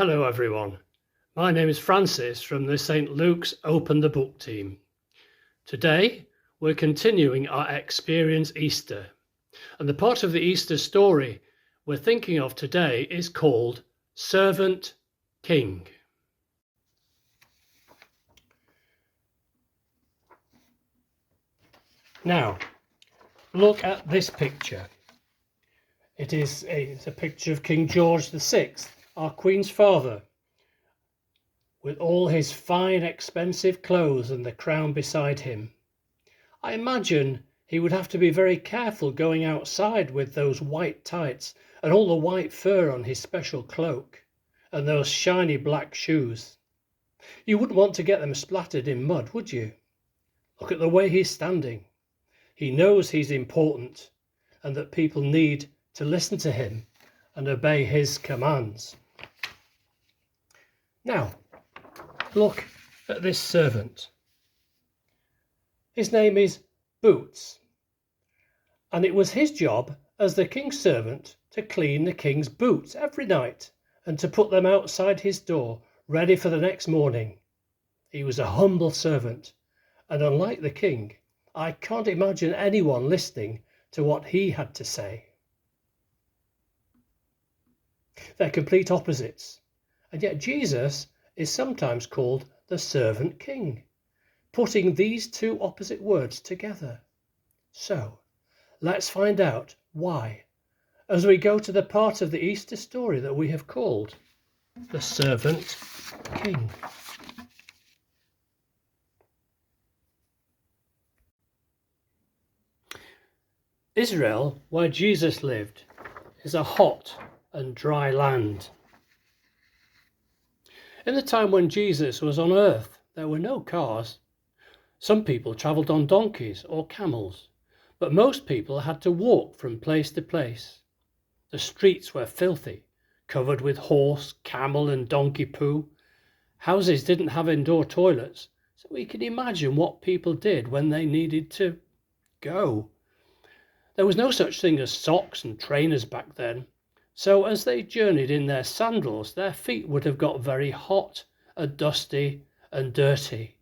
Hello everyone, my name is Francis from the St Luke's Open the Book team. Today we're continuing our Experience Easter, and the part of the Easter story we're thinking of today is called Servant King. Now look at this picture. It's a picture of King George VI, our Queen's father, with all his fine expensive clothes and the crown beside him. I imagine he would have to be very careful going outside with those white tights and all the white fur on his special cloak and those shiny black shoes. You wouldn't want to get them splattered in mud, would you? Look at the way he's standing. He knows he's important and that people need to listen to him and obey his commands. Now, look at this servant. His name is Boots, and it was his job as the king's servant to clean the king's boots every night and to put them outside his door ready for the next morning. He was a humble servant, and unlike the king, I can't imagine anyone listening to what he had to say. They're complete opposites, and yet Jesus is sometimes called the Servant King, putting these two opposite words together. So, let's find out why, as we go to the part of the Easter story that we have called the Servant King. Israel, where Jesus lived, is a hot and dry land. In the time when Jesus was on earth, there were no cars. Some people travelled on donkeys or camels, but most people had to walk from place to place. The streets were filthy, covered with horse, camel and donkey poo. Houses didn't have indoor toilets, so we can imagine what people did when they needed to go. There was no such thing as socks and trainers back then, so as they journeyed in their sandals, their feet would have got very hot and dusty and dirty.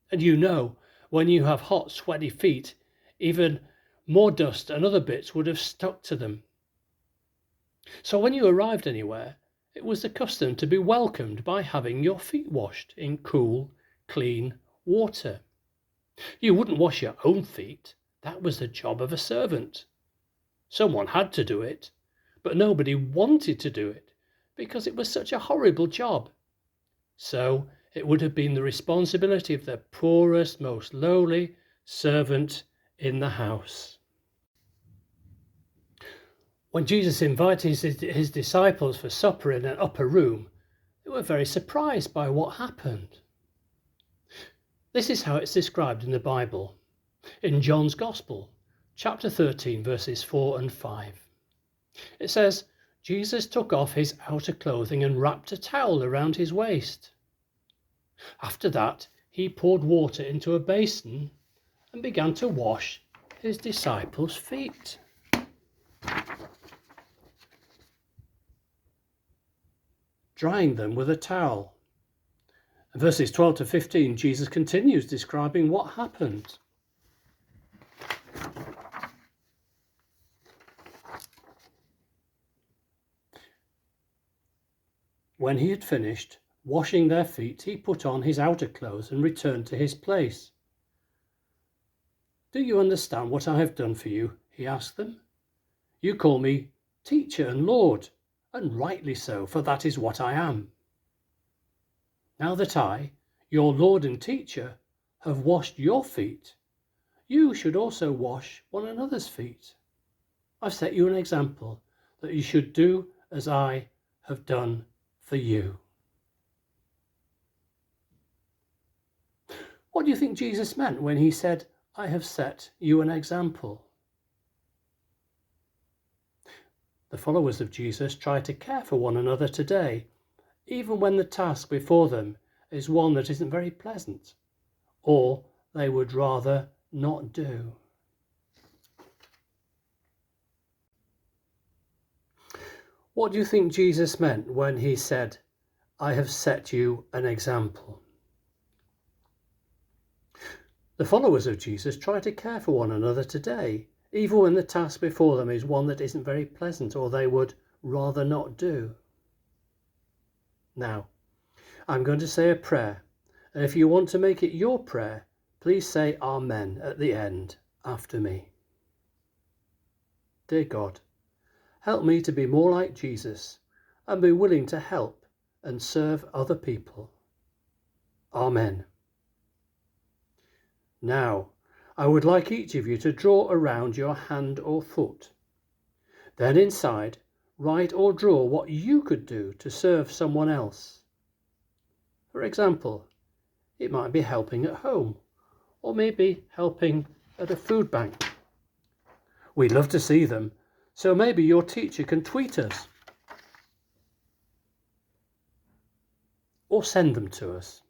And you know, when you have hot, sweaty feet, even more dust and other bits would have stuck to them. So when you arrived anywhere, it was the custom to be welcomed by having your feet washed in cool, clean water. You wouldn't wash your own feet. That was the job of a servant. Someone had to do it, but nobody wanted to do it because it was such a horrible job. So it would have been the responsibility of the poorest, most lowly servant in the house. When Jesus invited his disciples for supper in an upper room, they were very surprised by what happened. This is how it's described in the Bible. In John's Gospel, chapter 13, verses 4 and 5. It says, Jesus took off his outer clothing and wrapped a towel around his waist. After that, he poured water into a basin and began to wash his disciples' feet. Drying them with a towel. In verses 12 to 15, Jesus continues describing what happened. When he had finished washing their feet, he put on his outer clothes and returned to his place. Do you understand what I have done for you? He asked them. You call me teacher and Lord, and rightly so, for that is what I am. Now that I, your Lord and teacher, have washed your feet, you should also wash one another's feet. I've set you an example that you should do as I have done for you. What do you think Jesus meant when he said, I have set you an example? The followers of Jesus try to care for one another today, even when the task before them is one that isn't very pleasant, or they would rather not do. What do you think Jesus meant when he said, I have set you an example. The followers of Jesus try to care for one another today, even when the task before them is one that isn't very pleasant or they would rather not do. Now, I'm going to say a prayer, and if you want to make it your prayer, please say Amen at the end after me. Dear God, help me to be more like Jesus and be willing to help and serve other people. Amen. Now, I would like each of you to draw around your hand or foot. Then inside, write or draw what you could do to serve someone else. For example, it might be helping at home, or maybe helping at a food bank. We'd love to see them, so maybe your teacher can tweet us or send them to us.